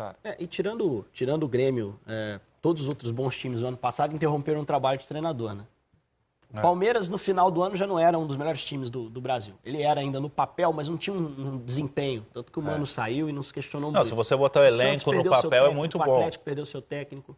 Cara. E tirando o Grêmio, todos os outros bons times do ano passado interromperam o trabalho de treinador, né? O Palmeiras, no final do ano, já não era um dos melhores times do Brasil. Ele era ainda no papel, mas não tinha um desempenho. Tanto que o Mano saiu e não se questionou muito. Se você botar o elenco no papel, é muito bom. O Atlético perdeu seu técnico.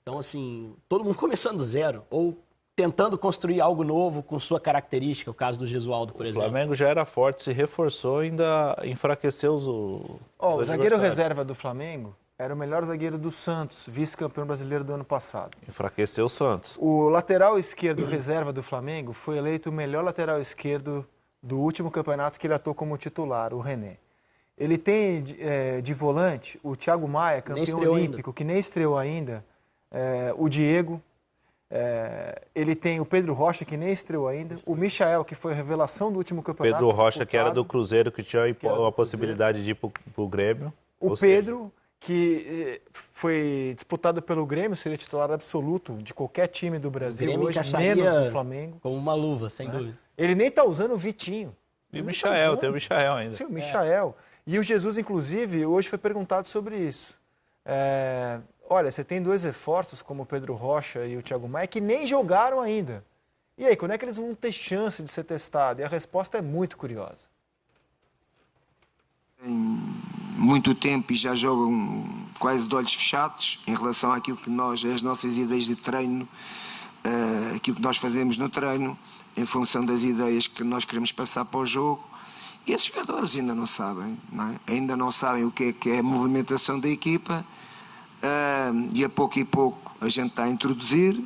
Então, assim, todo mundo começando do zero. Ou tentando construir algo novo com sua característica. O caso do Gesualdo, por exemplo. O Flamengo já era forte, se reforçou, ainda enfraqueceu o zagueiro reserva do Flamengo era o melhor zagueiro do Santos, vice-campeão brasileiro do ano passado. Enfraqueceu o Santos. O lateral esquerdo reserva do Flamengo foi eleito o melhor lateral esquerdo do último campeonato que ele atuou como titular, o René. Ele tem de volante o Thiago Maia, campeão olímpico, que nem estreou ainda, o Diego. Ele tem o Pedro Rocha, que nem estreou ainda, o Michael, que foi a revelação do último campeonato. Pedro Rocha, que era do Cruzeiro, que tinha a possibilidade de ir para o Grêmio. O Pedro, que foi disputado pelo Grêmio, seria titular absoluto de qualquer time do Brasil hoje, menos do Flamengo. Como uma luva, sem dúvida. Ele nem está usando o Vitinho. E o Michael, tem o Michael ainda. Sim, o Michael. E o Jesus, inclusive, hoje foi perguntado sobre isso. Olha, você tem dois reforços, como o Pedro Rocha e o Thiago Maia, que nem jogaram ainda. E aí, quando é que eles vão ter chance de ser testados? E a resposta é muito curiosa. Muito tempo e já jogam quase de olhos fechados em relação àquilo que as nossas ideias de treino, aquilo que nós fazemos no treino, em função das ideias que nós queremos passar para o jogo. E esses jogadores ainda não sabem, não é? Ainda não sabem o que é a movimentação da equipa, e a pouco a gente está a introduzir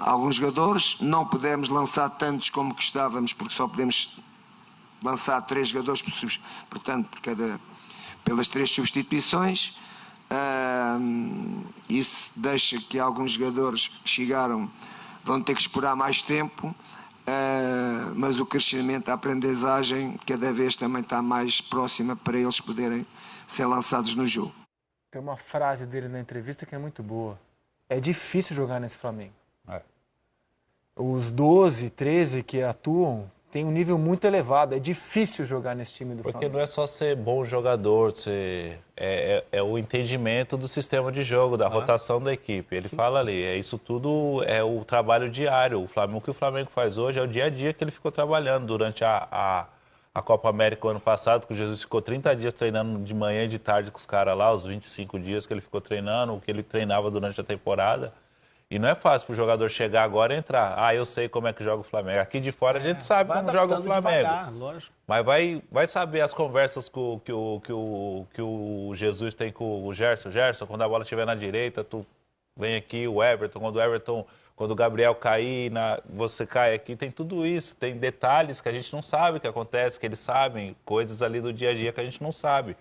alguns jogadores. Não podemos lançar tantos como gostávamos, porque só podemos lançar 3 jogadores, portanto, pelas 3 substituições. Isso deixa que alguns jogadores que chegaram vão ter que esperar mais tempo, mas o crescimento, a aprendizagem, cada vez também está mais próxima para eles poderem ser lançados no jogo. Tem uma frase dele na entrevista que é muito boa. É difícil jogar nesse Flamengo. Os 12, 13 que atuam têm um nível muito elevado. É difícil jogar nesse time do Flamengo. Porque não é só ser bom jogador, é o entendimento do sistema de jogo, da rotação da equipe. Ele fala ali, isso tudo é o trabalho diário. O que o Flamengo faz hoje é o dia a dia que ele ficou trabalhando durante a Copa América o ano passado, que o Jesus ficou 30 dias treinando de manhã e de tarde com os caras lá, os 25 dias que ele ficou treinando, o que ele treinava durante a temporada. E não é fácil para o jogador chegar agora e entrar. Eu sei como é que joga o Flamengo. Aqui de fora a gente sabe como joga o Flamengo. Devagar, lógico. Mas vai saber as conversas que o Jesus tem com o Gerson. Gerson, quando a bola estiver na direita, tu vem aqui, o Everton, quando o Gabriel cair, você cai aqui, tem tudo isso. Tem detalhes que a gente não sabe que acontece, que eles sabem, coisas ali do dia a dia que a gente não sabe.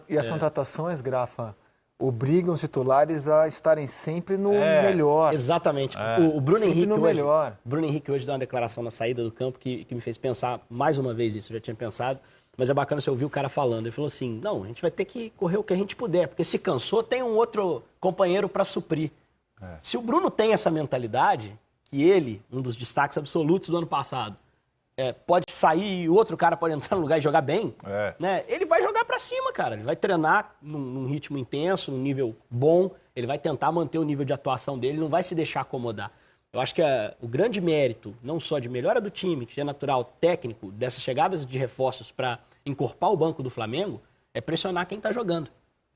E as contratações, Grafa, obrigam os titulares a estarem sempre no melhor. Exatamente. O Bruno Henrique no hoje, melhor. Bruno Henrique hoje deu uma declaração na saída do campo que me fez pensar mais uma vez isso. Eu já tinha pensado, mas é bacana você ouvir o cara falando. Ele falou assim, não, a gente vai ter que correr o que a gente puder, porque se cansou, tem um outro companheiro para suprir. Se o Bruno tem essa mentalidade, que ele, um dos destaques absolutos do ano passado, pode sair e o outro cara pode entrar no lugar e jogar bem, né? Ele vai jogar pra cima, cara. Ele vai treinar num ritmo intenso, num nível bom. Ele vai tentar manter o nível de atuação dele, não vai se deixar acomodar. Eu acho que o grande mérito, não só de melhora do time, que é natural, técnico, dessas chegadas de reforços para encorpar o banco do Flamengo, é pressionar quem tá jogando.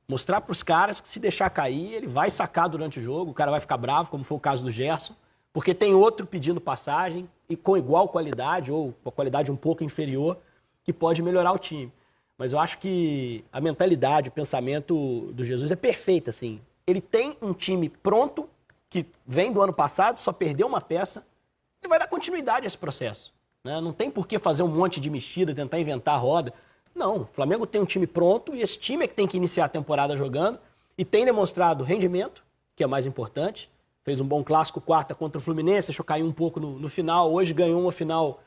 Mostrar pros caras que se deixar cair, ele vai sacar durante o jogo, o cara vai ficar bravo, como foi o caso do Gerson, porque tem outro pedindo passagem e com igual qualidade, ou com a qualidade um pouco inferior, que pode melhorar o time. Mas eu acho que a mentalidade, o pensamento do Jesus é perfeito, assim. Ele tem um time pronto, que vem do ano passado, só perdeu uma peça, ele vai dar continuidade a esse processo, né? Não tem por que fazer um monte de mexida, tentar inventar a roda. Não, o Flamengo tem um time pronto e esse time é que tem que iniciar a temporada jogando e tem demonstrado rendimento, que é mais importante. Fez um bom clássico quarta contra o Fluminense, deixou cair um pouco no final. Hoje ganhou uma final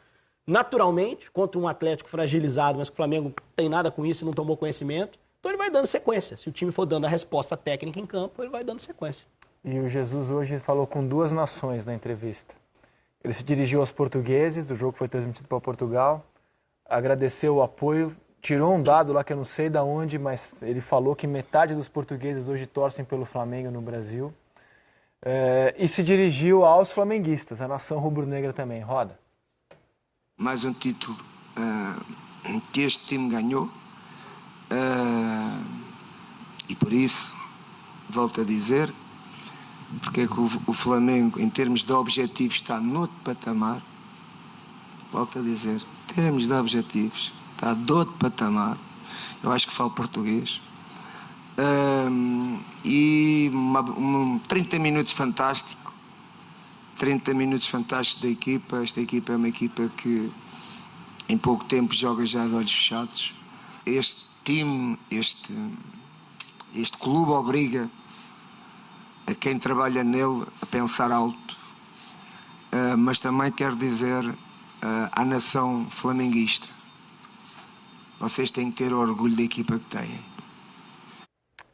naturalmente contra um Atlético fragilizado, mas que o Flamengo não tem nada com isso e não tomou conhecimento. Então ele vai dando sequência. Se o time for dando a resposta técnica em campo, ele vai dando sequência. E o Jesus hoje falou com 2 nações na entrevista. Ele se dirigiu aos portugueses do jogo que foi transmitido para Portugal, agradeceu o apoio tirou um dado lá que eu não sei de onde, mas ele falou que metade dos portugueses hoje torcem pelo Flamengo no Brasil. E se dirigiu aos flamenguistas, a nação rubro-negra também. Roda. Mais um título que este time ganhou. E por isso, volto a dizer, porque é que o Flamengo, em termos de objetivos, está noutro patamar. Volto a dizer, em termos de objetivos, está de outro patamar. Eu acho que falo português. E 30 minutos fantástico. 30 minutos fantásticos da equipa. Esta equipa é uma equipa que em pouco tempo joga já de olhos fechados. Este time, este clube obriga a quem trabalha nele a pensar alto. Mas também quero dizer à nação flamenguista, vocês têm que ter orgulho da equipa que têm.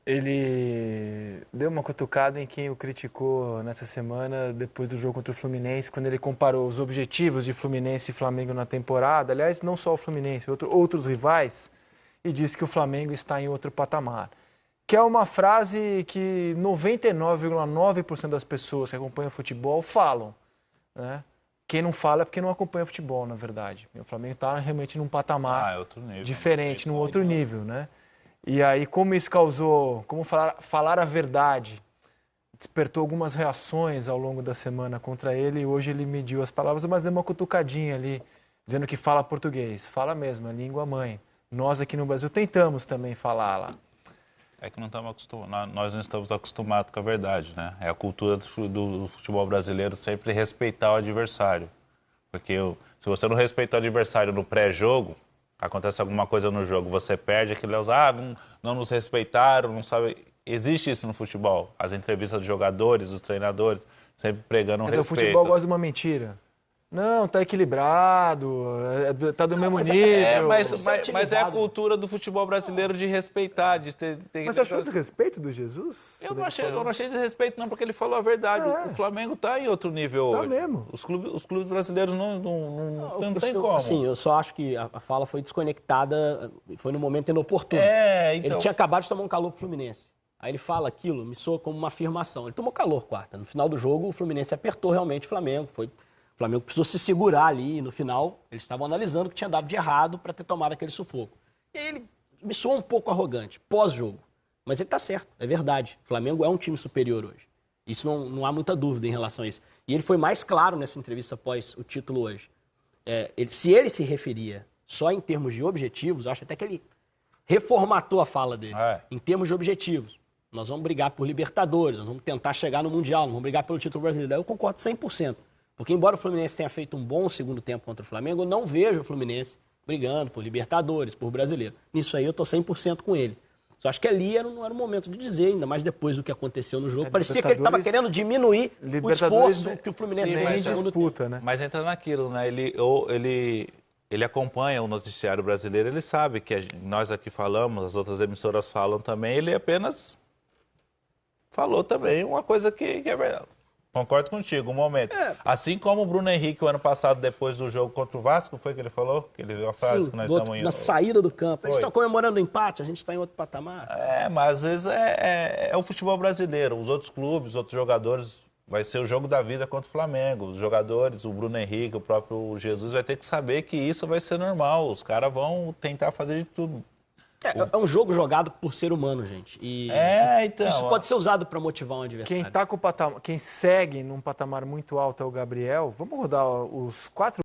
Ele deu uma cutucada em quem o criticou nessa semana, depois do jogo contra o Fluminense, quando ele comparou os objetivos de Fluminense e Flamengo na temporada, aliás, não só o Fluminense, outros rivais, e disse que o Flamengo está em outro patamar. Que é uma frase que 99,9% das pessoas que acompanham futebol falam, né? Quem não fala é porque não acompanha futebol, na verdade. O Flamengo está realmente num patamar diferente, num outro nível, né? E aí, como isso causou, como falar a verdade, despertou algumas reações ao longo da semana contra ele, e hoje ele mediu as palavras, mas deu uma cutucadinha ali, dizendo que fala português. Fala mesmo, é língua mãe. Nós aqui no Brasil tentamos também falar lá. É que nós não estamos acostumados com a verdade, né? É a cultura do futebol brasileiro sempre respeitar o adversário. Porque se você não respeita o adversário no pré-jogo, acontece alguma coisa no jogo, você perde, aquilo não nos respeitaram, não sabe. Existe isso no futebol. As entrevistas dos jogadores, dos treinadores, sempre pregando respeito. Mas o futebol gosta de uma mentira. Não, tá equilibrado, tá do mesmo nível. Mas é a cultura do futebol brasileiro de respeitar, de ter... Mas você achou desrespeito do Jesus? Eu não achei desrespeito não, porque ele falou a verdade. O Flamengo tá em outro nível hoje. Tá mesmo. Os clubes brasileiros não tem como. Sim, eu só acho que a fala foi desconectada, foi no momento inoportuno. Então... Ele tinha acabado de tomar um calor pro Fluminense. Aí ele fala aquilo, me soa como uma afirmação. Ele tomou calor quarta. No final do jogo, o Fluminense apertou realmente o Flamengo, O Flamengo precisou se segurar ali e no final eles estavam analisando o que tinha dado de errado para ter tomado aquele sufoco. E aí ele me soou um pouco arrogante, pós-jogo. Mas ele está certo, é verdade. O Flamengo é um time superior hoje. Isso não há muita dúvida em relação a isso. E ele foi mais claro nessa entrevista após o título hoje. Se ele se referia só em termos de objetivos, eu acho até que ele reformatou a fala dele. Em termos de objetivos. Nós vamos brigar por Libertadores, nós vamos tentar chegar no Mundial, nós vamos brigar pelo título brasileiro. Aí eu concordo 100%. Porque embora o Fluminense tenha feito um bom segundo tempo contra o Flamengo, eu não vejo o Fluminense brigando por Libertadores, por Brasileiro. Nisso aí eu tô 100% com ele. Só acho que ali não era o momento de dizer, ainda mais depois do que aconteceu no jogo. Parecia que ele estava querendo diminuir o esforço que o Fluminense fez no segundo tempo. Né? Mas entra naquilo, né? Ele acompanha o noticiário brasileiro, ele sabe que nós aqui falamos, as outras emissoras falam também, ele apenas falou também uma coisa que é verdade. Concordo contigo, um momento. Assim como o Bruno Henrique, o ano passado, depois do jogo contra o Vasco, foi que ele falou? Que ele viu a frase que nós estamos na saída do campo. Eles estão comemorando o empate, a gente está em outro patamar. Mas às vezes é o futebol brasileiro. Os outros clubes, os outros jogadores, vai ser o jogo da vida contra o Flamengo. Os jogadores, o Bruno Henrique, o próprio Jesus, vai ter que saber que isso vai ser normal. Os caras vão tentar fazer de tudo. É um jogo jogado por ser humano, gente. E então, isso pode ser usado para motivar um adversário. Quem segue num patamar muito alto é o Gabriel. Vamos rodar os 4